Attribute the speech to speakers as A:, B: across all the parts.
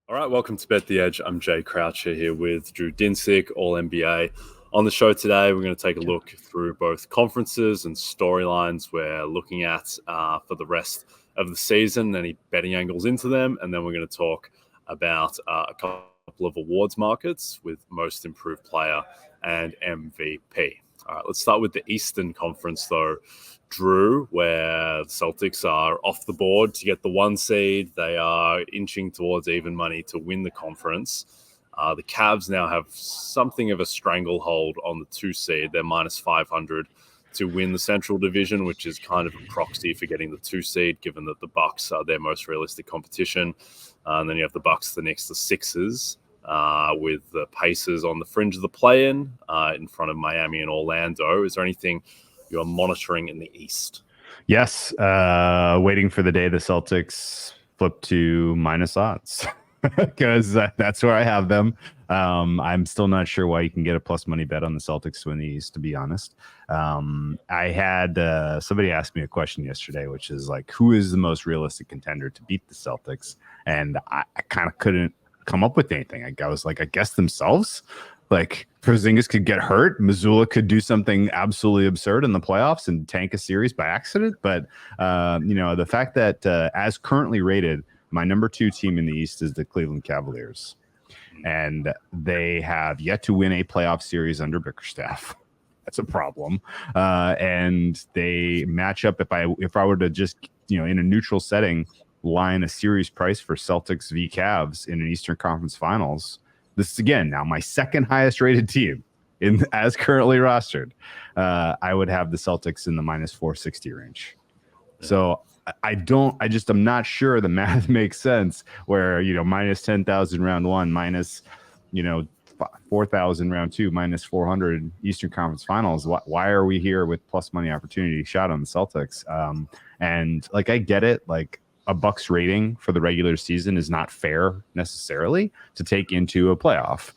A: All right, welcome to Bet the Edge. I'm Jay Croucher here with Drew Dinsick, All NBA. On the show today, we're going to take a look through both conferences and storylines we're looking at for the rest of the season, any betting angles into them, and then we're going to talk about a couple of awards markets with Most Improved Player and MVP. All right, let's start with the Eastern Conference, though. Drew, where the Celtics are off the board to get the 1 seed. They are inching towards even money to win the conference. The Cavs now have something of a stranglehold on the 2 seed. They're minus 500 to win the Central Division, which is kind of a proxy for getting the 2 seed, given that the Bucks are their most realistic competition. And then you have the Bucks, the Knicks, the Sixers, with the Pacers on the fringe of the play-in in front of Miami and Orlando. Is there anything you're monitoring in the East?
B: Yes. Waiting for the day the Celtics flip to minus odds because that's where I have them. I'm still not sure why you can get a plus money bet on the Celtics to win the East, to be honest. I had somebody asked me a question yesterday, which is like, who is the most realistic contender to beat the Celtics? And I kind of couldn't come up with anything. I was like, I guess themselves. Like, Porzingis could get hurt. Missoula could do something absolutely absurd in the playoffs and tank a series by accident. But, the fact that as currently rated, my number 2 team in the East is the Cleveland Cavaliers. And they have yet to win a playoff series under Bickerstaff. That's a problem. And they match up, if I were to just, in a neutral setting, line a series price for Celtics v Cavs in an Eastern Conference Finals. This is, again, now my second highest rated team as currently rostered. I would have the Celtics in the minus 460 range. So I'm not sure the math makes sense where, minus 10,000 round 1, minus, 4,000 round 2, minus 400 Eastern Conference Finals. Why are we here with plus money opportunity shot on the Celtics? And I get it. A Bucks rating for the regular season is not fair necessarily to take into a playoff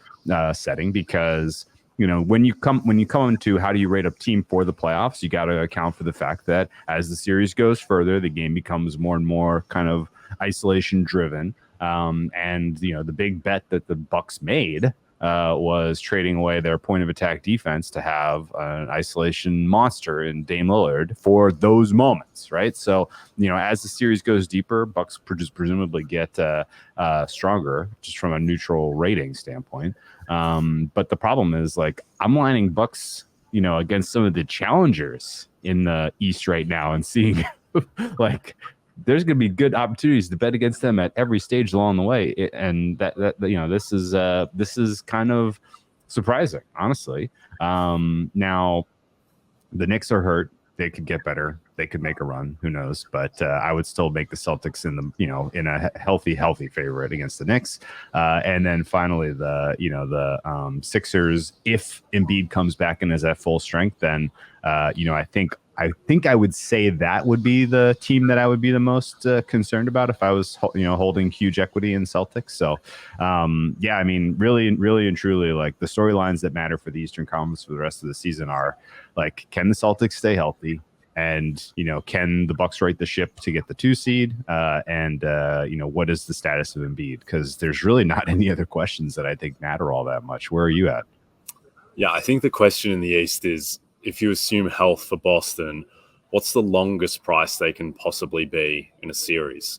B: setting because, when you come into how do you rate a team for the playoffs, you got to account for the fact that as the series goes further, the game becomes more and more kind of isolation driven. And the big bet that the Bucks made was trading away their point of attack defense to have an isolation monster in Dame Lillard for those moments, right? So, as the series goes deeper, Bucks presumably get stronger just from a neutral rating standpoint. But the problem is, I'm lining Bucks, against some of the challengers in the East right now and seeing there's going to be good opportunities to bet against them at every stage along the way. And this is kind of surprising, honestly. Now the Knicks are hurt. They could get better. They could make a run. Who knows? But I would still make the Celtics in a healthy favorite against the Knicks. And then finally the Sixers, if Embiid comes back and is at full strength, then I think I would say that would be the team that I would be the most concerned about if I was, holding huge equity in Celtics. So, really and truly, the storylines that matter for the Eastern Conference for the rest of the season are can the Celtics stay healthy? And, can the Bucks right the ship to get the 2 seed? And what is the status of Embiid? Because there's really not any other questions that I think matter all that much. Where are you at?
A: Yeah, I think the question in the East is, if you assume health for Boston, what's the longest price they can possibly be in a series?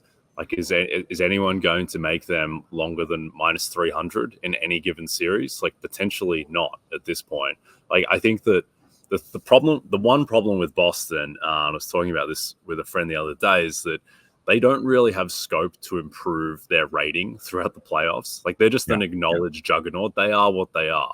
A: Is anyone going to make them longer than minus 300 in any given series? Potentially not at this point. I think that the one problem with Boston, I was talking about this with a friend the other day, is that they don't really have scope to improve their rating throughout the playoffs. They're just an acknowledged juggernaut. They are what they are.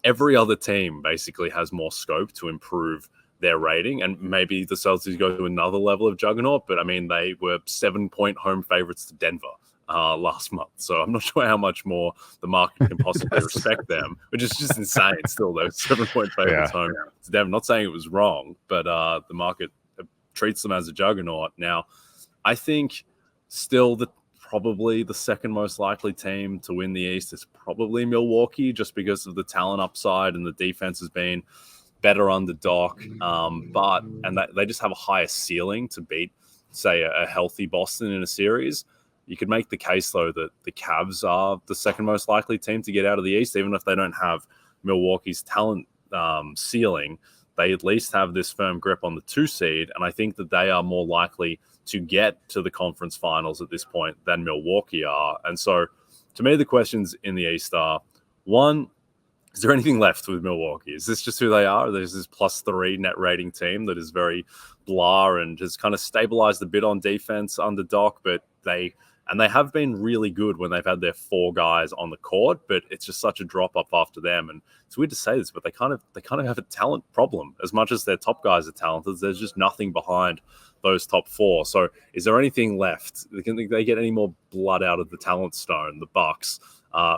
A: Every other team basically has more scope to improve their rating, and maybe the Celtics go to another level of juggernaut, but they were 7-point home favorites to Denver last month. So I'm not sure how much more the market can possibly respect them, which is just insane still, those 7-point favorites home to Denver. I'm not saying it was wrong, but the market treats them as a juggernaut. Now, I think still probably the second most likely team to win the East is probably Milwaukee, just because of the talent upside and the defense has been better on the dock. But they just have a higher ceiling to beat, say, a healthy Boston in a series. You could make the case, though, that the Cavs are the second most likely team to get out of the East, even if they don't have Milwaukee's talent ceiling. They at least have this firm grip on the 2 seed, and I think that they are more likely to get to the conference finals at this point than Milwaukee are. And so, to me, the questions in the East are, one, is there anything left with Milwaukee? Is this just who they are? There's this +3 net rating team that is very blah and has kind of stabilized a bit on defense under Doc, but they have been really good when they've had their 4 guys on the court, but it's just such a drop off after them. And it's weird to say this, but they kind of have a talent problem. As much as their top guys are talented, there's just nothing behind those top 4. So is there anything left? Can they get any more blood out of the talent stone, the Bucks?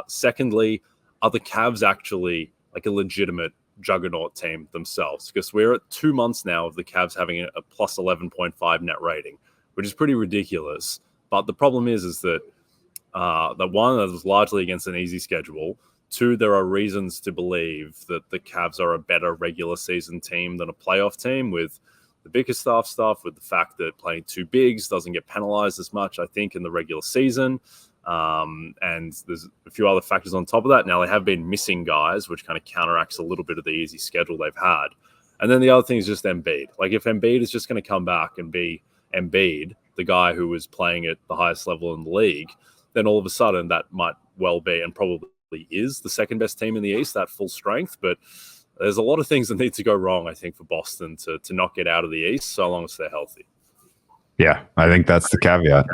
A: Secondly, are the Cavs actually like a legitimate juggernaut team themselves? Because we're at 2 months now of the Cavs having a plus 11.5 net rating, which is pretty ridiculous. But the problem is that one, that was largely against an easy schedule. 2, there are reasons to believe that the Cavs are a better regular season team than a playoff team, with the Bickerstaff stuff, with the fact that playing 2 bigs doesn't get penalized as much, I think, in the regular season. And there's a few other factors on top of that. Now, they have been missing guys, which kind of counteracts a little bit of the easy schedule they've had. And then the other thing is just Embiid. Like, if Embiid is just going to come back and be Embiid, the guy who was playing at the highest level in the league, then all of a sudden that might well be, and probably is, the second best team in the East at full strength. But there's a lot of things that need to go wrong, I think, for Boston to not get out of the East, so long as they're healthy.
B: Yeah, I think that's the caveat.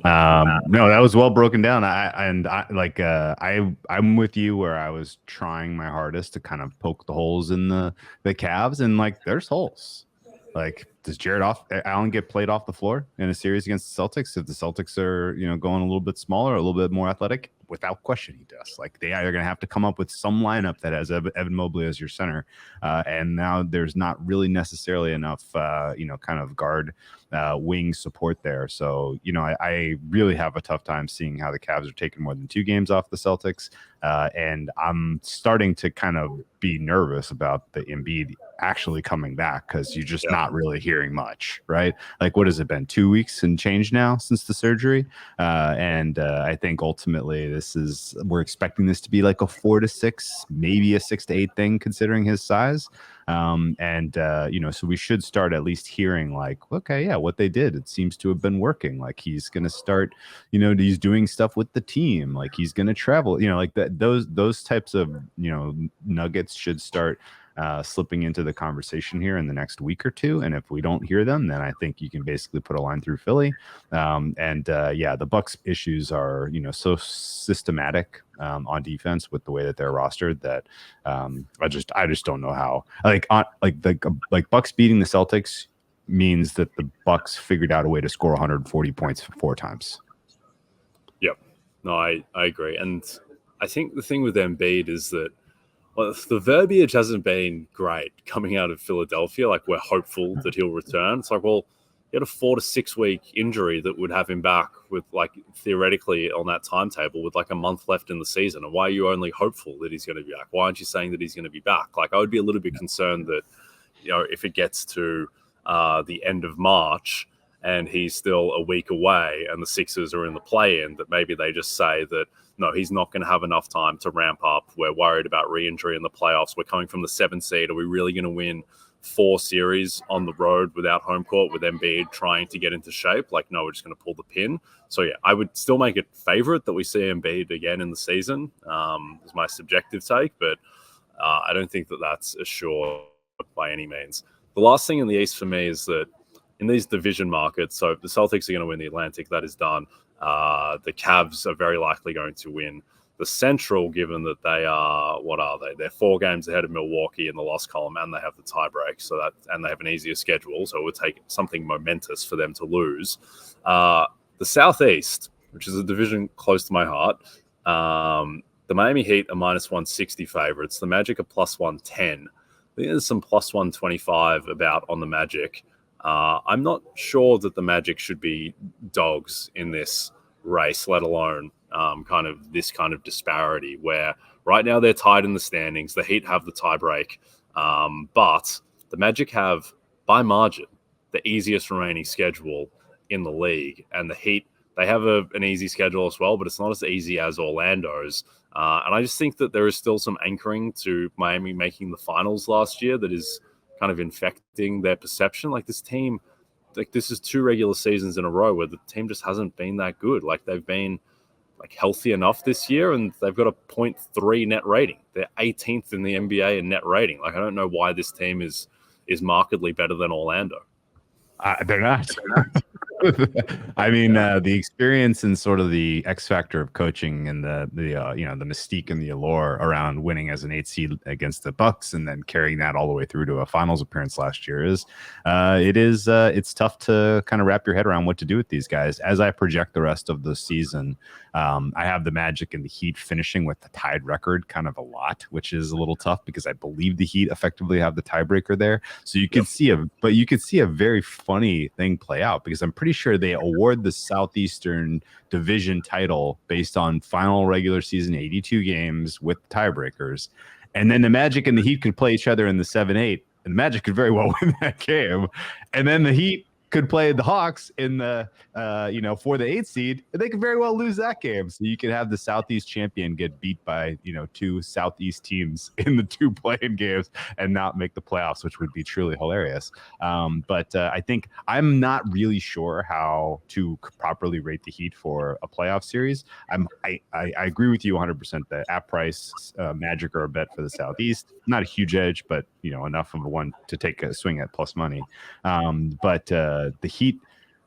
B: No, that was well broken down. I'm with you where I was trying my hardest to kind of poke the holes in the Cavs, and like there's holes. Like, does Jared Allen get played off the floor in a series against the Celtics? If the Celtics are, going a little bit smaller, a little bit more athletic, without question he does. Like, they are going to have to come up with some lineup that has Evan Mobley as your center. And now there's not really necessarily enough, kind of guard wing support there. So, I really have a tough time seeing how the Cavs are taking more than 2 games off the Celtics. And I'm starting to kind of be nervous about the Embiid actually coming back, because you're just not really hearing much, right? Like, what has it been, 2 weeks and change now since the surgery? I think ultimately we're expecting this to be like a 4 to 6, maybe a 6 to 8 thing, considering his size. So we should start at least hearing like, okay, yeah, what they did, it seems to have been working. Like, he's going to start, he's doing stuff with the team. Like, he's going to travel, like that, those types of, nuggets should start slipping into the conversation here in the next week or 2. And if we don't hear them, then I think you can basically put a line through Philly. The Bucks issues are, so systematic on defense with the way that they're rostered that I just don't know how. Like Bucks beating the Celtics means that the Bucks figured out a way to score 140 points 4 times.
A: Yep. No, I agree. And I think the thing with Embiid is that, well, the verbiage hasn't been great coming out of Philadelphia. Like, we're hopeful that he'll return. It's like, well, he had a 4 to 6 week injury that would have him back with, like, theoretically on that timetable with like a month left in the season. And why are you only hopeful that he's going to be back? Why aren't you saying that he's going to be back? Like, I would be a little bit concerned that, if it gets to the end of March and he's still a week away and the Sixers are in the play-in, that maybe they just say that, no, he's not going to have enough time to ramp up. We're worried about re-injury in the playoffs. We're coming from the 7th seed. Are we really going to win 4 series on the road without home court with Embiid trying to get into shape? Like, no, we're just going to pull the pin. So, yeah, I would still make it favorite that we see Embiid again in the season, is my subjective take. But I don't think that that's assured by any means. The last thing in the East for me is that in these division markets, so the Celtics are going to win the Atlantic. That is done. The Cavs are very likely going to win the Central, given that they are, what are they? They're 4 games ahead of Milwaukee in the loss column, and they have the tiebreak. And they have an easier schedule, so it would take something momentous for them to lose. The Southeast, which is a division close to my heart, the Miami Heat are -160 favorites. The Magic are +110. I think there's some +125 about on the Magic. I'm not sure that the Magic should be dogs in this race, let alone this kind of disparity, where right now they're tied in the standings. The Heat have the tiebreak, but the Magic have, by margin, the easiest remaining schedule in the league. And the Heat, they have an easy schedule as well, but it's not as easy as Orlando's. And I just think that there is still some anchoring to Miami making the finals last year that is kind of infecting their perception. Like this team, like this is 2 regular seasons in a row where the team just hasn't been that good. Like they've been like healthy enough this year, and they've got a 0.3 net rating. They're 18th in the NBA in net rating. Like I don't know why this team is markedly better than Orlando.
B: They're not. I mean, the experience and sort of the X factor of coaching and the mystique and the allure around winning as an 8 seed against the Bucks and then carrying that all the way through to a finals appearance last year it's tough to kind of wrap your head around what to do with these guys. As I project the rest of the season, I have the Magic and the Heat finishing with the tied record kind of a lot, which is a little tough because I believe the Heat effectively have the tiebreaker there. So you could see a very funny thing play out because I'm pretty sure they award the Southeastern Division title based on final regular season 82 games with tiebreakers. And then the Magic and the Heat could play each other in the 7-8, and the Magic could very well win that game. And then the Heat could play the Hawks in the for the 8 seed, and they could very well lose that game. So you could have the Southeast champion get beat by 2 Southeast teams in the 2 play-in games and not make the playoffs, which would be truly hilarious. But I think I'm not really sure how to properly rate the Heat for a playoff series. I agree with you 100% that at price Magic are a bet for the Southeast. Not a huge edge, but enough of a one to take a swing at plus money. But the Heat,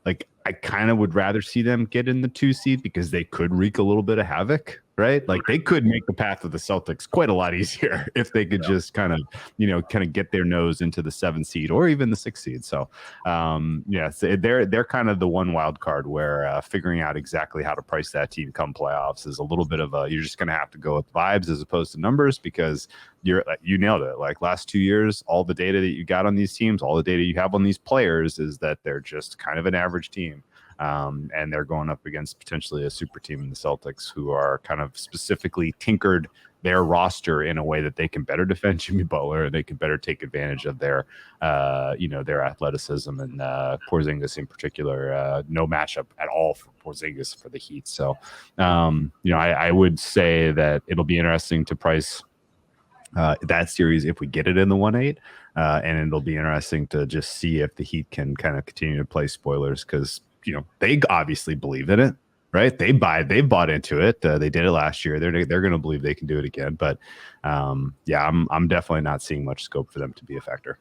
B: like I kind of would rather see them get in the 2 seed because they could wreak a little bit of havoc, right? Like they could make the path of the Celtics quite a lot easier if they could just kind of get their nose into the 7 seed or even the 6 seed. So so they're kind of the one wild card where figuring out exactly how to price that team come playoffs is a little bit of you're just going to have to go with vibes as opposed to numbers because you nailed it. Like last 2 years, all the data that you got on these teams, all the data you have on these players is that they're just kind of an average team. And they're going up against potentially a super team in the Celtics who are kind of specifically tinkered their roster in a way that they can better defend Jimmy Butler and they can better take advantage of their athleticism and Porzingis in particular. No matchup at all for Porzingis for the Heat. So, I would say that it'll be interesting to price that series if we get it in the 1-8, and it'll be interesting to just see if the Heat can kind of continue to play spoilers because they obviously believe in it, right? They bought into it. They did it last year. They're going to believe they can do it again. But I'm definitely not seeing much scope for them to be a factor.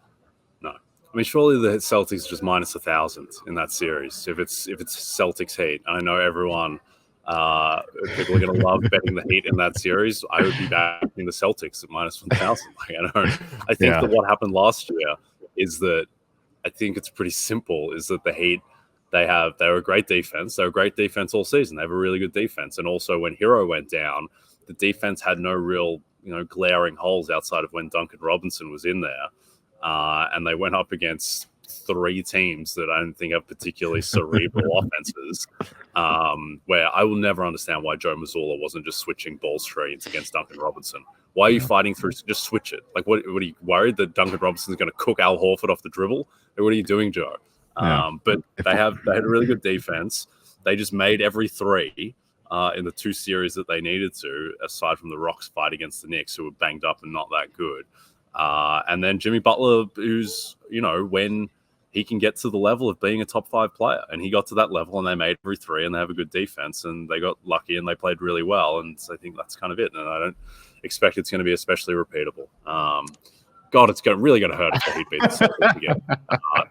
A: No, I mean surely the Celtics are just minus 1,000 in that series. If it's Celtics Heat, I know everyone. People are going to love betting the Heat in that series. I would be backing the Celtics at minus 1,000. I think that what happened last year is that I think it's pretty simple. Is that the Heat they're a great defense. They're a great defense all season. They have a really good defense. And also when Hero went down, the defense had no real glaring holes outside of when Duncan Robinson was in there, and they went up against 3 teams that I don't think have particularly cerebral offenses, where I will never understand why Joe Mazzulla wasn't just switching ball screens against Duncan Robinson. Why are you fighting through? Just switch it. Like, what are you worried that Duncan Robinson's going to cook Al Horford off the dribble? Like, what are you doing, Joe? But they had a really good defense. They just made every 3 in the 2 series that they needed to, aside from the Rocks fight against the Knicks, who were banged up and not that good. And then Jimmy Butler, who's, when he can get to the level of being a top 5 player. And he got to that level and they made every 3 and they have a good defense and they got lucky and they played really well. And so I think that's kind of it. And I don't expect it's going to be especially repeatable. God, it's really going to hurt if the Heat beat the Celtics again.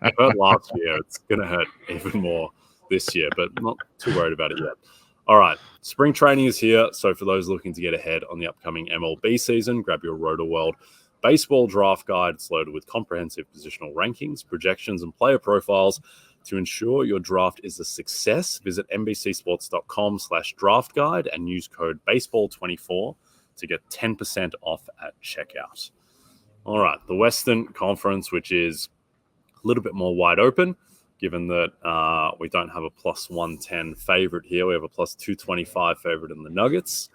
A: It hurt last year. It's going to hurt even more this year, but not too worried about it yet. All right, spring training is here. So for those looking to get ahead on the upcoming MLB season, grab your Roto-World Baseball Draft Guide. It's loaded with comprehensive positional rankings, projections, and player profiles. To ensure your draft is a success, visit NBCSports.com/draft guide and use code BASEBALL24 to get 10% off at checkout. All right, the Western Conference, which is a little bit more wide open, given that we don't have a plus 110 favorite here. We have a plus 225 favorite in the Nuggets.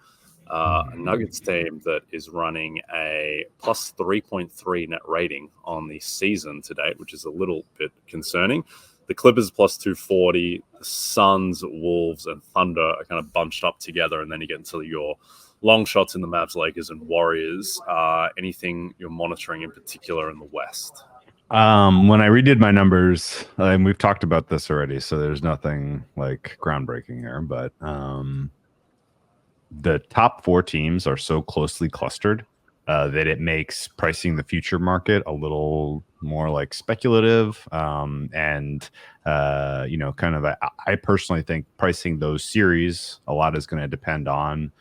A: A Nuggets team that is running a plus 3.3 net rating on the season to date, which is a little bit concerning. the Clippers plus 240, the Suns, Wolves, and Thunder are kind of bunched up together, and then you get into your long shots in the Mavs, Lakers, and Warriors. Anything you're monitoring in particular in the West?
B: When I redid my numbers, and we've talked about this already, so there's nothing like groundbreaking here, but the top 4 teams are so closely clustered that it makes pricing the future market a little more like speculative. And kind of, I personally think pricing those series, a lot is going to depend on,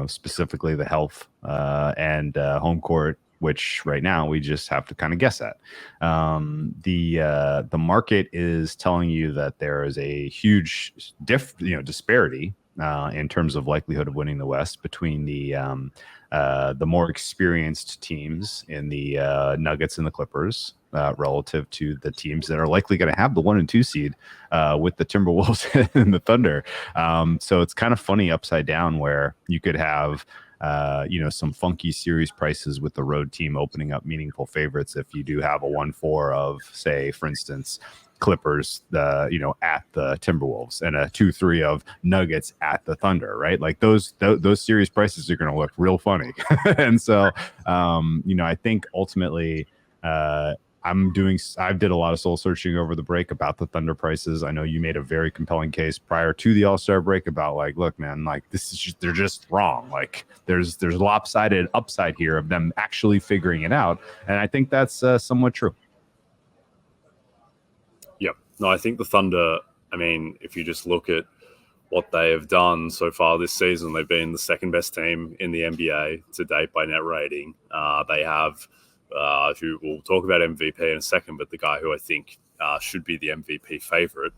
B: specifically the health and home court, which right now we just have to kind of guess at. The market is telling you that there is a huge disparity in terms of likelihood of winning the West between the more experienced teams in the Nuggets and the Clippers relative to the teams that are likely going to have the 1 and 2 seed with the Timberwolves and the Thunder. So it's kind of funny upside down where you could have some funky series prices with the road team opening up meaningful favorites if you do have a 1-4 of, say, for instance, Clippers at the Timberwolves and a 2-3 of Nuggets at the Thunder, right? Like those series prices are going to look real funny. And so I think ultimately I did a lot of soul searching over the break about the Thunder prices. I know you made a very compelling case prior to the All-Star break about like, look, man, like they're just wrong. Like there's lopsided upside here of them actually figuring it out. And I think that's somewhat true.
A: Yep. No, I think the Thunder, if you just look at what they have done so far this season, they've been the second best team in the NBA to date by net rating. They have, we'll talk about MVP in a second, but the guy who I think should be the MVP favorite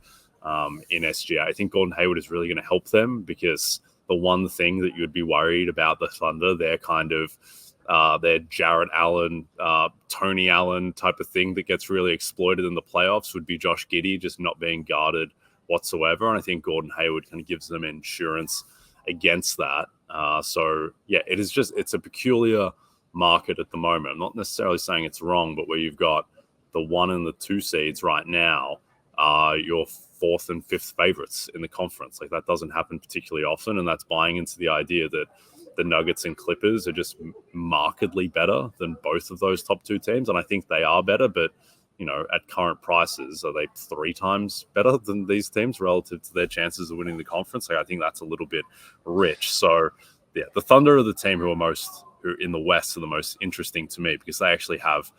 A: in SGA, I think Gordon Hayward is really going to help them because the one thing that you'd be worried about the Thunder, they're kind of their Jarrett Allen, Tony Allen type of thing that gets really exploited in the playoffs would be Josh Giddey just not being guarded whatsoever. And I think Gordon Hayward kind of gives them insurance against that. It's a peculiar market at the moment. I'm not necessarily saying it's wrong, but where you've got the 1 and the 2 seeds right now are your 4th and 5th favorites in the conference. Like that doesn't happen particularly often. And that's buying into the idea that the Nuggets and Clippers are just markedly better than both of those top 2 teams. And I think they are better, but at current prices, are they 3 times better than these teams relative to their chances of winning the conference? Like, I think that's a little bit rich. So yeah, the Thunder are the team who in the West are the most interesting to me because they actually have,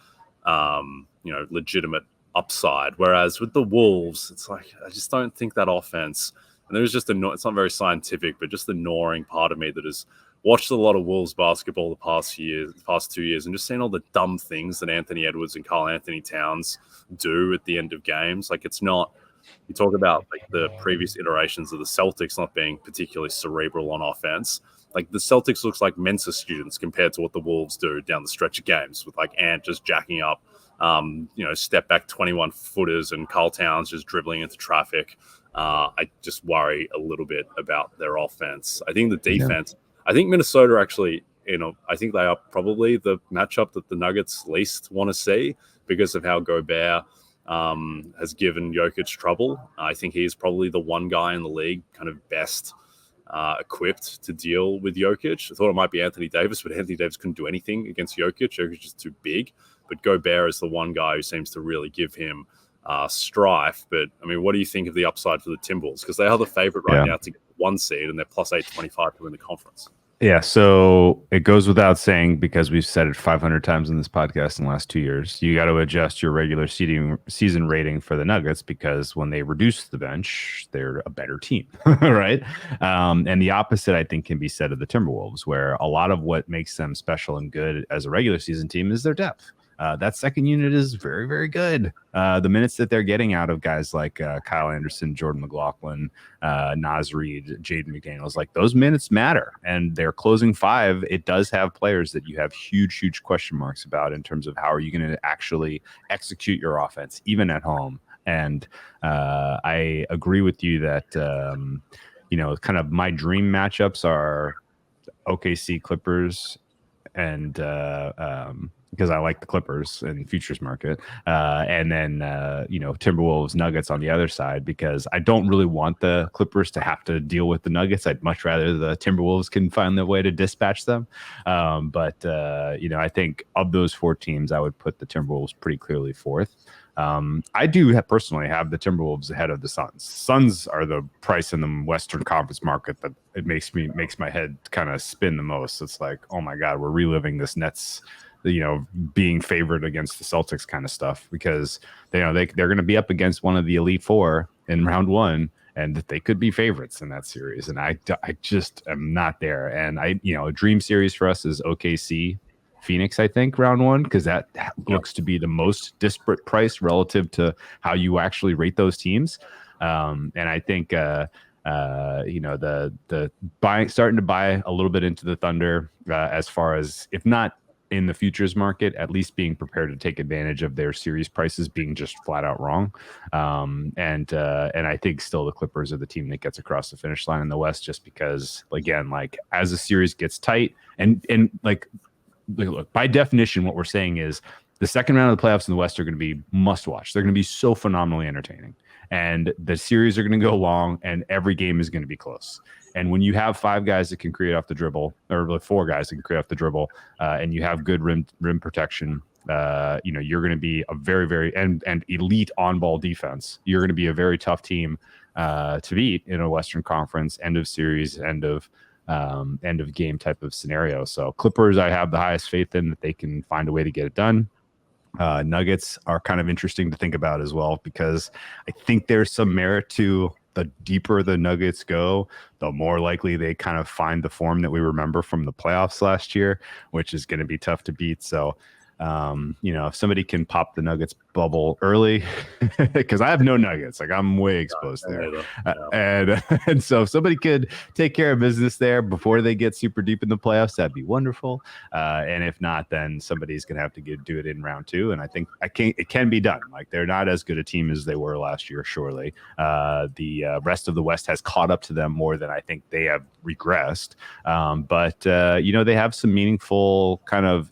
A: legitimate upside. Whereas with the Wolves, it's like, I just don't think that offense, and there's just it's not very scientific, but just the gnawing part of me that has watched a lot of Wolves basketball the past 2 years, and just seen all the dumb things that Anthony Edwards and Karl Anthony Towns do at the end of games. Like it's not, you talk about like the previous iterations of the Celtics not being particularly cerebral on offense. Like the Celtics looks like Mensa students compared to what the Wolves do down the stretch of games with like Ant just jacking up, step back 21 footers and Karl Towns just dribbling into traffic. I just worry a little bit about their offense. I think the defense, I think Minnesota actually, I think they are probably the matchup that the Nuggets least want to see because of how Gobert has given Jokic trouble. I think he's probably the one guy in the league kind of best equipped to deal with Jokic. I thought it might be Anthony Davis, but Anthony Davis couldn't do anything against Jokic. Jokic is too big. But Gobert is the one guy who seems to really give him strife. But, what do you think of the upside for the Timberwolves? Because they are the favorite right now to get 1 seed, and they're plus 825 to win the conference.
B: Yeah, so it goes without saying, because we've said it 500 times in this podcast in the last 2 years, you got to adjust your regular season rating for the Nuggets because when they reduce the bench, they're a better team, right? And the opposite, I think, can be said of the Timberwolves, where a lot of what makes them special and good as a regular season team is their depth. That second unit is very, very good. The minutes that they're getting out of guys like Kyle Anderson, Jordan McLaughlin, Naz Reid, Jaden McDaniels, like those minutes matter. And their closing 5, it does have players that you have huge, huge question marks about in terms of how are you going to actually execute your offense, even at home. And I agree with you that, kind of my dream matchups are OKC Clippers and because I like the Clippers in futures market. And then, Timberwolves Nuggets on the other side, because I don't really want the Clippers to have to deal with the Nuggets. I'd much rather the Timberwolves can find the way to dispatch them. I think of those 4 teams, I would put the Timberwolves pretty clearly fourth. I do personally have the Timberwolves ahead of the Suns. Suns are the price in the Western Conference market that it makes my head kind of spin the most. It's like, oh my God, we're reliving this Nets, being favored against the Celtics kind of stuff, because they're going to be up against one of the Elite Four in round 1, and they could be favorites in that series. And I just am not there. And a dream series for us is OKC Phoenix, I think, round 1, because that looks to be the most disparate price relative to how you actually rate those teams. And I think, the starting to buy a little bit into the Thunder, as far as, if not in the futures market, at least being prepared to take advantage of their series prices being just flat out wrong. And I think still the Clippers are the team that gets across the finish line in the West, just because, again, like, as the series gets tight and look, by definition, what we're saying is the second round of the playoffs in the West are going to be must watch. They're going to be so phenomenally entertaining, and the series are going to go long, and every game is going to be close. And when you have 5 guys that can create off the dribble, or 4 guys that can create off the dribble, and you have good rim protection, you're going to be a very, very and elite on-ball defense. You're going to be a very tough team to beat in a Western Conference end of series, end of game type of scenario. So Clippers, I have the highest faith in that they can find a way to get it done. Nuggets are kind of interesting to think about as well, because I think there's some merit to the deeper the Nuggets go, the more likely they kind of find the form that we remember from the playoffs last year, which is going to be tough to beat. So, if somebody can pop the Nuggets bubble early, because I have no Nuggets, like, I'm way exposed there. And so if somebody could take care of business there before they get super deep in the playoffs, that'd be wonderful. And if not, then somebody's going to have to do it in round 2. And I think it can be done. Like, they're not as good a team as they were last year, surely. The rest of the West has caught up to them more than I think they have regressed. But they have some meaningful kind of,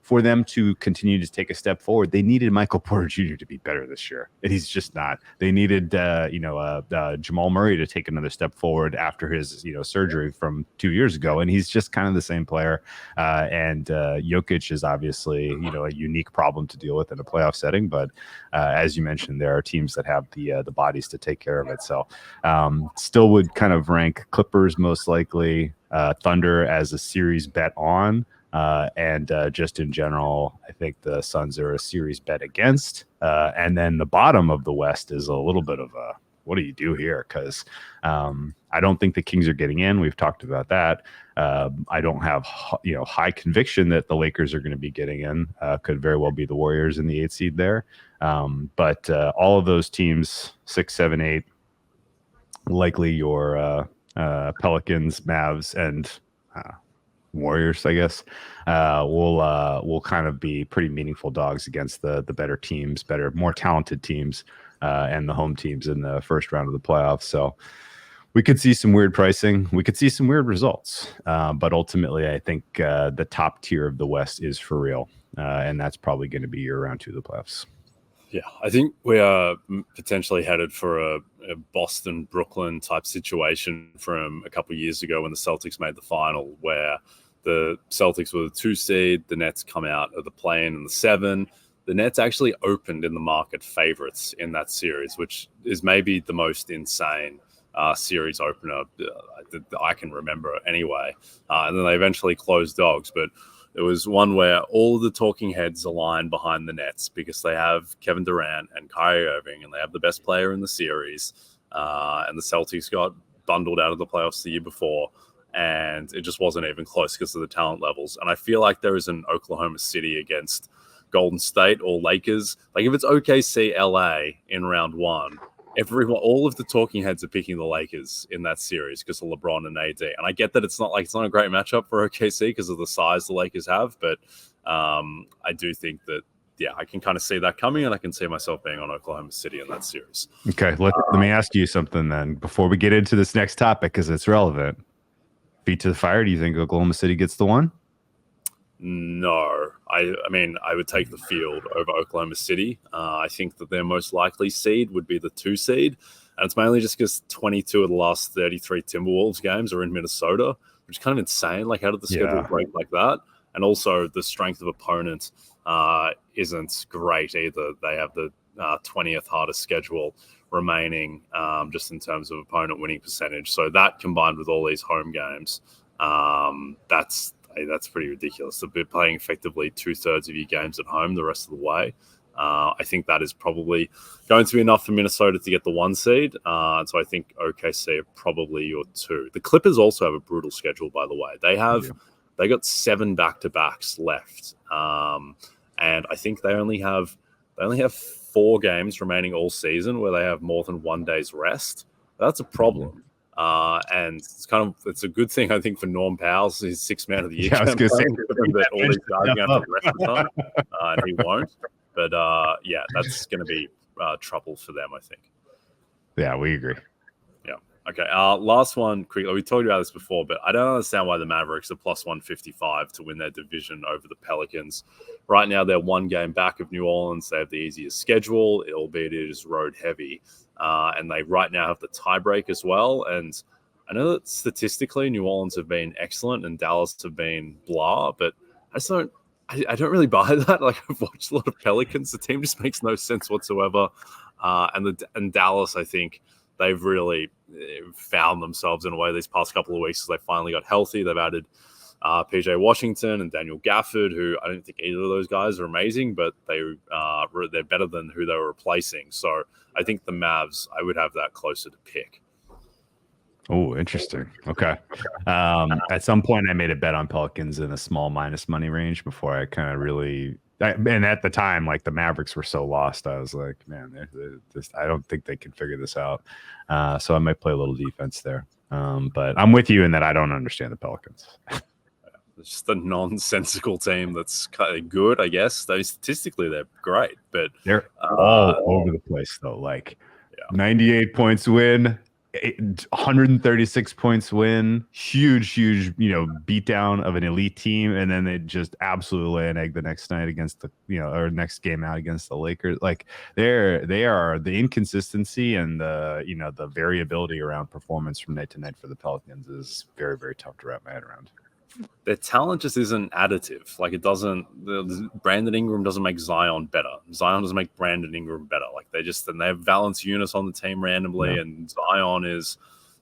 B: for them to continue to take a step forward, they needed Michael Porter Jr. to be better this year, and he's just not. They needed, Jamal Murray to take another step forward after his, surgery from 2 years ago, and he's just kind of the same player. And Jokic is obviously, a unique problem to deal with in a playoff setting. But as you mentioned, there are teams that have the bodies to take care of it. So still would kind of rank Clippers most likely, Thunder as a series bet on. And just in general, I think the Suns are a series bet against. And then the bottom of the West is a little bit of a, what do you do here? Because I don't think the Kings are getting in. We've talked about that. I don't have high conviction that the Lakers are going to be getting in. Could very well be the Warriors in the 8th seed there. But all of those teams, 6, 7, 8, likely your Pelicans, Mavs, and Warriors, I guess, will kind of be pretty meaningful dogs against the better teams, more talented teams, and the home teams in the first round of the playoffs. So we could see some weird pricing. We could see some weird results. But ultimately, I think the top tier of the West is for real. And that's probably going to be your round 2 of the playoffs.
A: Yeah, I think we are potentially headed for a Boston-Brooklyn type situation from a couple of years ago when the Celtics made the final, where the Celtics were the 2 seed, the Nets come out of the play-in and the 7. The Nets actually opened in the market favorites in that series, which is maybe the most insane series opener that I can remember anyway. And then they eventually closed dogs, but it was one where all of the talking heads aligned behind the Nets because they have Kevin Durant and Kyrie Irving, and they have the best player in the series. And the Celtics got bundled out of the playoffs the year before, and it just wasn't even close because of the talent levels. And I feel like there is an Oklahoma City against Golden State or Lakers. Like, if it's OKC LA in round 1, all of the talking heads are picking the Lakers in that series because of LeBron and AD. And I get that it's not a great matchup for OKC because of the size the Lakers have, but I do think that, yeah, I can kind of see that coming, and I can see myself being on Oklahoma City in that series.
B: Okay, let me ask you something then before we get into this next topic, because it's relevant. Feet to the fire, do you think Oklahoma City gets the one?
A: No, I mean, I would take the field over Oklahoma City. I think that their most likely seed would be the 2 seed. And it's mainly just because 22 of the last 33 Timberwolves games are in Minnesota, which is kind of insane. Like, how did the schedule break like that? And also, the strength of opponent isn't great either. They have the 20th hardest schedule remaining, just in terms of opponent winning percentage. So that combined with all these home games, that's pretty ridiculous. To be playing effectively 2/3 of your games at home the rest of the way. I think that is probably going to be enough for Minnesota to get the 1 seed. So I think OKC are probably your 2. The Clippers also have a brutal schedule, by the way. They got 7 back-to-backs left, and I think they only have 4 games remaining all season where they have more than 1 day's rest. That's a problem. And it's a good thing, I think, for Norm Powell. He's 6th man of the year.
B: I was going to say
A: that all these guys are going to have to rest the time, and he won't. But that's going to be trouble for them, I think.
B: Yeah, we agree.
A: Yeah. Okay. Last one, quickly. We talked about this before, but I don't understand why the Mavericks are plus 155 to win their division over the Pelicans. Right now, they're 1 game back of New Orleans. They have the easiest schedule, albeit it is road heavy. And they right now have the tiebreak as well. And I know that statistically, New Orleans have been excellent and Dallas have been blah, but I don't really buy that. Like, I've watched a lot of Pelicans. The team just makes no sense whatsoever. And Dallas, I think they've really found themselves in a way these past couple of weeks as they finally got healthy. They've added PJ Washington and Daniel Gafford, who I don't think either of those guys are amazing, but they're better than who they were replacing. So I think the Mavs, I would have that closer to pick.
B: Oh, interesting. Okay. At some point, I made a bet on Pelicans in a small minus money range before I kind of really. And at the time, like, the Mavericks were so lost, I was like, man, I don't think they can figure this out. So I might play a little defense there. But I'm with you in that I don't understand the Pelicans.
A: It's just a nonsensical team that's kind of good, I guess. Statistically, they're great, but
B: they're all over the place, though. Like, 98 points win. 136 points win, huge, beat down of an elite team, and then they just absolutely lay an egg the next night against or next game out against the Lakers. Like, they are the inconsistency and the variability around performance from night to night for the Pelicans is very, very tough to wrap my head around.
A: Their talent just isn't additive. Like, it doesn't. Brandon Ingram doesn't make Zion better. Zion doesn't make Brandon Ingram better. Like, they have Valanciunas on the team randomly, and Zion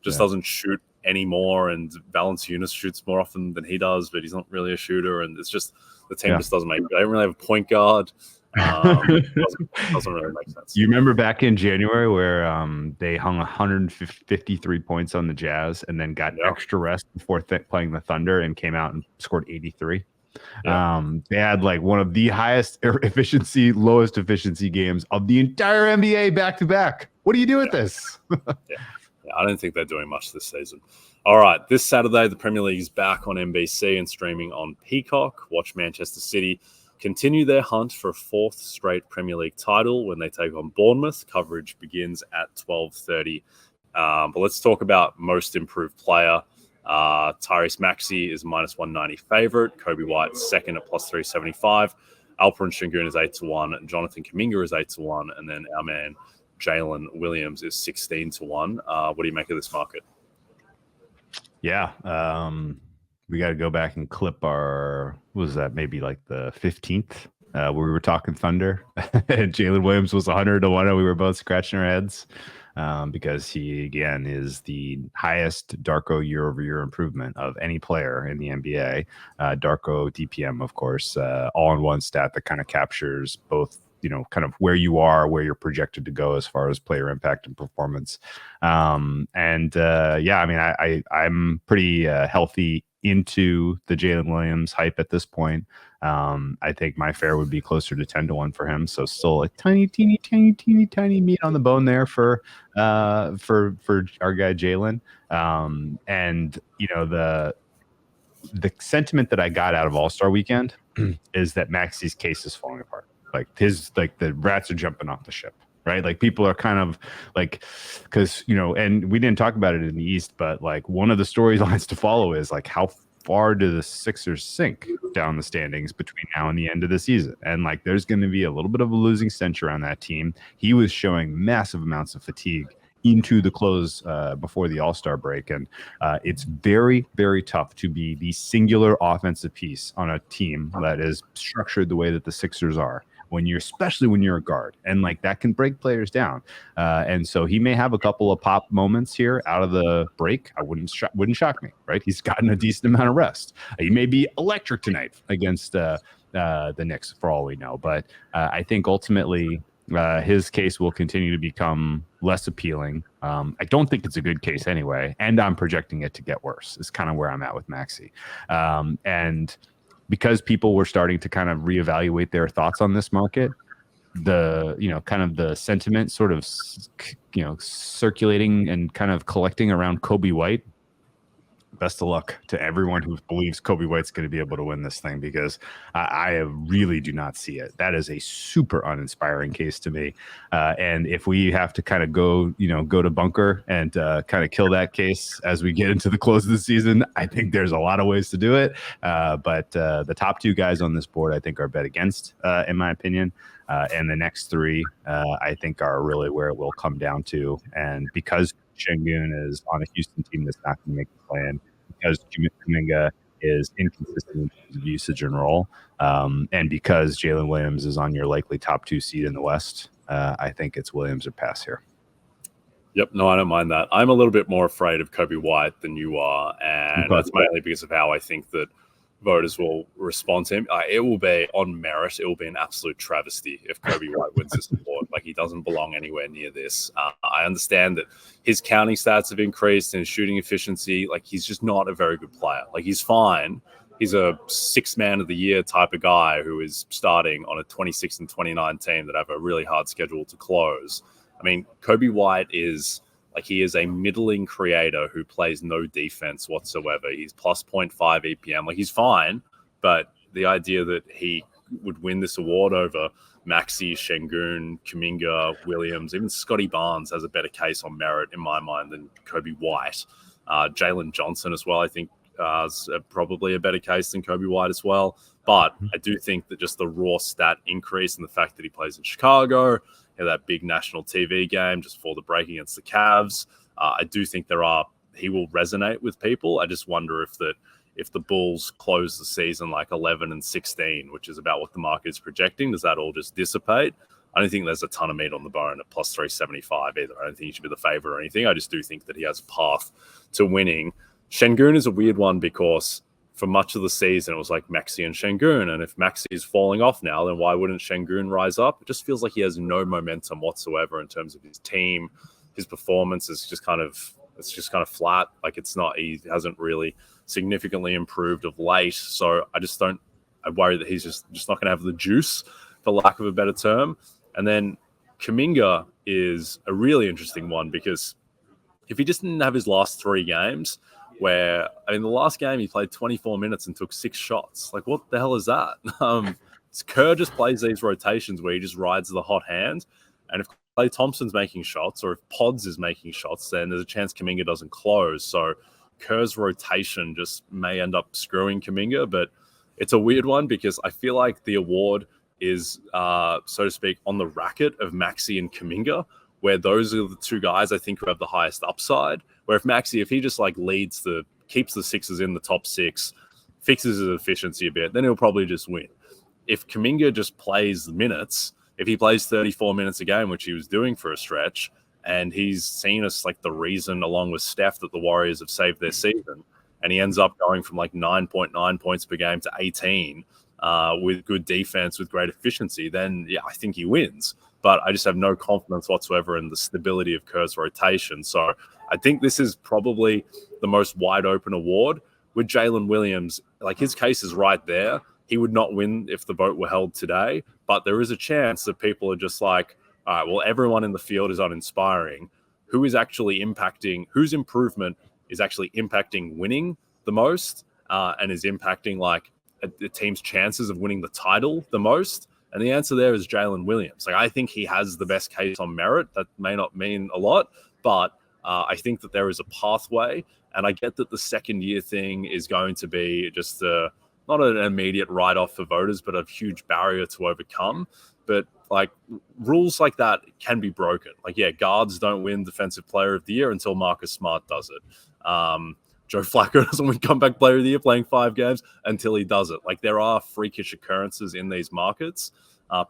A: doesn't shoot anymore. And Valanciunas shoots more often than he does, but he's not really a shooter. And it's just the team just doesn't make. They don't really have a point guard. Doesn't really make sense.
B: You remember back in January where they hung 153 points on the Jazz and then got extra rest before playing the Thunder and came out and scored 83. They had like one of the highest lowest efficiency games of the entire NBA back to back. What do you do with this?
A: I don't think they're doing much this season. All right, this Saturday the Premier League is back on NBC and streaming on Peacock. Watch Manchester City continue their hunt for a 4th straight Premier League title when they take on Bournemouth. Coverage begins at 12:30. But let's talk about most improved player. Tyrese Maxey is minus 190 favorite. Coby White second at plus 375. Alperen Sengun is 8-1. Jonathan Kuminga is 8-1. And then our man Jalen Williams is 16-1. What do you make of this market?
B: Yeah. We got to go back and clip maybe like the 15th, where we were talking Thunder. And Jalen Williams was 100-1, and we were both scratching our heads because he, again, is the highest Darko year-over-year improvement of any player in the NBA. Darko DPM, of course, all-in-one stat that kind of captures both, kind of where you are, where you're projected to go as far as player impact and performance. I'm pretty healthy into the Jalen Williams hype at this point. I think my fare would be closer to 10-1 for him. So still a teeny meat on the bone there for our guy Jalen. The sentiment that I got out of All-Star Weekend is that Maxey's case is falling apart. The rats are jumping off the ship. Right. Like, people are kind of like, because, and we didn't talk about it in the East, but like one of the storylines to follow is like, how far do the Sixers sink? down the standings between now and the end of the season. And like, there's going to be a little bit of a losing stench around that team. He was showing massive amounts of fatigue into the close before the All-Star break. And it's very, very tough to be the singular offensive piece on a team that is structured the way that the Sixers are, especially when you're a guard, and like that can break players down. And so he may have a couple of pop moments here out of the break. I wouldn't shock me, right? He's gotten a decent amount of rest. He may be electric tonight against the Knicks for all we know. But I think ultimately his case will continue to become less appealing. I don't think it's a good case anyway, and I'm projecting it to get worse. Is kind of where I'm at with Maxey. And because people were starting to kind of reevaluate their thoughts on this market, kind of the sentiment sort of, circulating and kind of collecting around Coby White. Best of luck to everyone who believes Coby White's going to be able to win this thing, because I really do not see it. That is a super uninspiring case to me. And if we have to kind of go to bunker and kind of kill that case as we get into the close of the season, I think there's a lot of ways to do it. But the top two guys on this board, I think, are bet against, in my opinion. And the next three, I think, are really where it will come down to. And because Sengun is on a Houston team that's not going to make the play-in, because Kuminga is inconsistent in terms of usage and role, and because Jalen Williams is on your likely top 2 seed in the West, I think it's Williams or pass here.
A: Yep, no, I don't mind that. I'm a little bit more afraid of Coby White than you are, and that's mainly because of how I think that voters will respond to him. It will be on merit. It will be an absolute travesty if Coby White wins this award. Like, he doesn't belong anywhere near this. I understand that his counting stats have increased and his shooting efficiency. Like, he's just not a very good player. Like, he's fine. He's a 6th man of the year type of guy who is starting on a 26 and 29 team that have a really hard schedule to close. I mean, Coby White is... he is a middling creator who plays no defense whatsoever. He's plus 0.5 EPM. Like, he's fine, but the idea that he would win this award over Maxey, Sengun, Kuminga, Williams, even Scotty Barnes has a better case on merit in my mind than Coby White. Jalen Johnson as well, I think, is probably a better case than Coby White as well. But I do think that just the raw stat increase and the fact that he plays in Chicago, that big national TV game just for the break against the Cavs, I do think he will resonate with people. I just wonder if the Bulls close the season like 11-16, which is about what the market is projecting, does that all just dissipate? I don't think there's a ton of meat on the bone at plus 375 either. I don't think he should be the favorite or anything. I just do think that he has a path to winning. Sengun is a weird one because for much of the season, it was like Maxey and Sengun. And if Maxey is falling off now, then why wouldn't Sengun rise up? It just feels like he has no momentum whatsoever in terms of his team. His performance is just kind of flat. Like, he hasn't really significantly improved of late. So I worry that he's just not going to have the juice, for lack of a better term. And then Kuminga is a really interesting one, because if he just didn't have his last 3 games, where, the last game he played 24 minutes and took 6 shots. Like, what the hell is that? Kerr just plays these rotations where he just rides the hot hand. And if Klay Thompson's making shots, or if Pods is making shots, then there's a chance Kuminga doesn't close. So Kerr's rotation just may end up screwing Kuminga. But it's a weird one, because I feel like the award is, so to speak, on the racket of Maxey and Kuminga, where those are the 2 guys I think who have the highest upside. Where if Maxey, if he just keeps the Sixers in the top 6, fixes his efficiency a bit, then he'll probably just win. If Kuminga just plays minutes, if he plays 34 minutes a game, which he was doing for a stretch, and he's seen as like the reason, along with Steph, that the Warriors have saved their season, and he ends up going from like 9.9 points per game to 18 with good defense, with great efficiency, then yeah, I think he wins. But I just have no confidence whatsoever in the stability of Kerr's rotation. So I think this is probably the most wide open award. With Jalen Williams, like, his case is right there. He would not win if the vote were held today, but there is a chance that people are just like, all right, well, everyone in the field is uninspiring. Whose improvement is actually impacting winning the most, and is impacting like the team's chances of winning the title the most? And the answer there is Jalen Williams. Like, I think he has the best case on merit. That may not mean a lot, but I think that there is a pathway. And I get that the second year thing is going to be just not an immediate write-off for voters, but a huge barrier to overcome. But like rules like that can be broken. Like, yeah, guards don't win Defensive Player of the Year until Marcus Smart does it. Joe Flacco doesn't win Comeback Player of the Year playing 5 games until he does it. Like, there are freakish occurrences in these markets,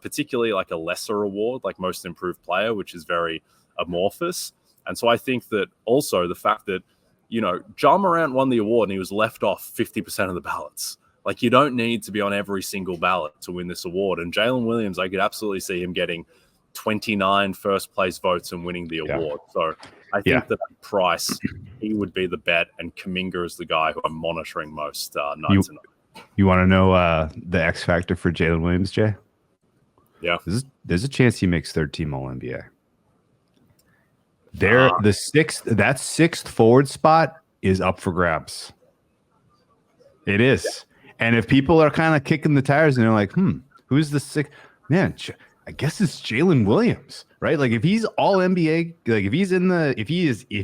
A: particularly like a lesser award, like Most Improved Player, which is very amorphous. And so I think that also the fact that, you know, Ja Morant won the award and he was left off 50% of the ballots. Like, you don't need to be on every single ballot to win this award. And Jalen Williams, I could absolutely see him getting 29 first place votes and winning the award. So I think that price, he would be the bet, and Kuminga is the guy who I'm monitoring most night to night.
B: You want to know the X factor for Jalen Williams, Jay?
A: Yeah.
B: There's a chance he makes third team All NBA. That sixth forward spot is up for grabs. It is. Yeah. And if people are kind of kicking the tires and they're like, who's the sixth? Man, I guess it's Jalen Williams, right? Like, if he's All NBA, like if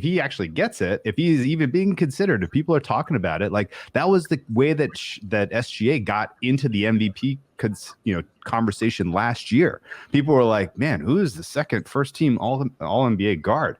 B: he actually gets it, if he is even being considered, if people are talking about it, like that was the way that that SGA got into the MVP conversation last year. People were like, man, who is the first team All NBA guard?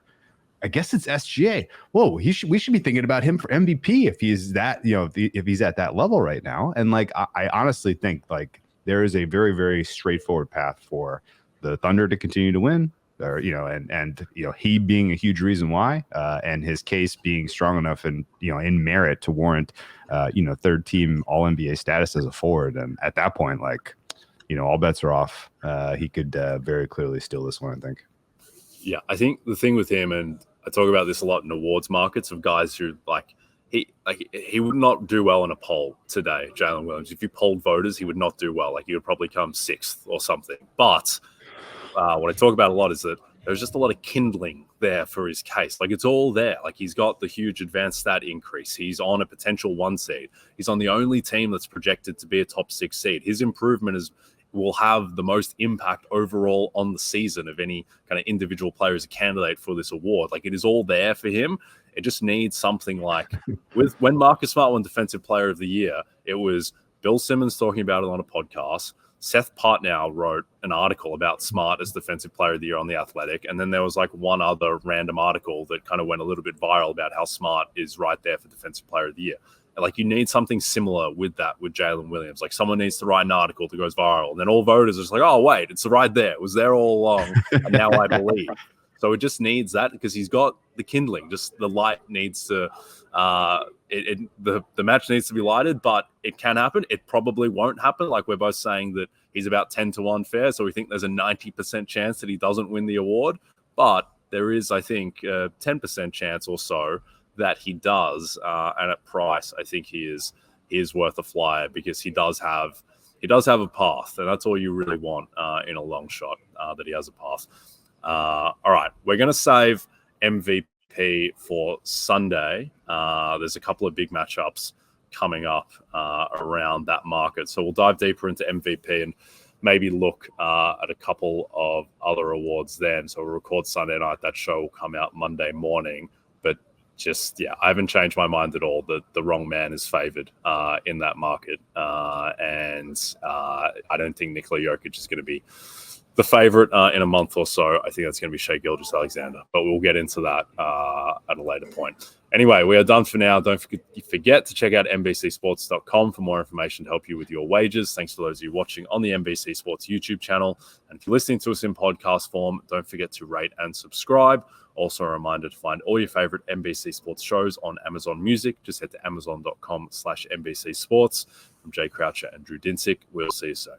B: I guess it's SGA. Whoa, we should be thinking about him for MVP if he's that, if he's at that level right now. And like, I honestly think like there is a very, very straightforward path for the Thunder to continue to win, or and he being a huge reason why, and his case being strong enough and in merit to warrant third team All NBA status as a forward. And at that point, like, all bets are off. He could very clearly steal this one, I think.
A: Yeah, I think the thing with him, and I talk about this a lot in awards markets, of guys who he would not do well in a poll today, Jalen Williams. If you polled voters, he would not do well. Like, he would probably come 6th or something. But what I talk about a lot is that there's just a lot of kindling there for his case. Like, it's all there. Like, he's got the huge advanced stat increase. He's on a potential 1 seed. He's on the only team that's projected to be a top 6 seed. His improvement will have the most impact overall on the season of any kind of individual player as a candidate for this award. Like, it is all there for him. It just needs something like when Marcus Smart won Defensive Player of the Year, it was Bill Simmons talking about it on a podcast. Seth Partnow wrote an article about Smart as Defensive Player of the Year on The Athletic. And then there was like one other random article that kind of went a little bit viral about how Smart is right there for Defensive Player of the Year. Like, you need something similar with that, with Jalen Williams. Like, someone needs to write an article that goes viral. And then all voters are just like, oh, wait, it's right there. It was there all along. And now I believe. So it just needs that, because he's got the kindling. Just the light needs to the match needs to be lighted, but it can happen. It probably won't happen. Like, we're both saying that he's about 10-1 fair. So we think there's a 90% chance that he doesn't win the award. But there is, I think, a 10% chance or so that he does, and at price, I think he is worth a flyer, because he does have a path, and that's all you really want in a long shot, that he has a path. All right, we're going to save MVP for Sunday. There's a couple of big matchups coming up around that market, so we'll dive deeper into MVP and maybe look at a couple of other awards then. So we'll record Sunday night. That show will come out Monday morning. But just, I haven't changed my mind at all that the wrong man is favored in that market. And I don't think Nikola Jokic is going to be the favorite in a month or so. I think that's going to be Shai Gilgeous-Alexander, but we'll get into that at a later point. Anyway, we are done for now. Don't forget to check out NBCSports.com for more information to help you with your wagers. Thanks to those of you watching on the NBC Sports YouTube channel. And if you're listening to us in podcast form, don't forget to rate and subscribe. Also a reminder to find all your favorite NBC Sports shows on Amazon Music. Just head to amazon.com/NBC Sports. From Jay Croucher and Drew Dinsick, we'll see you soon.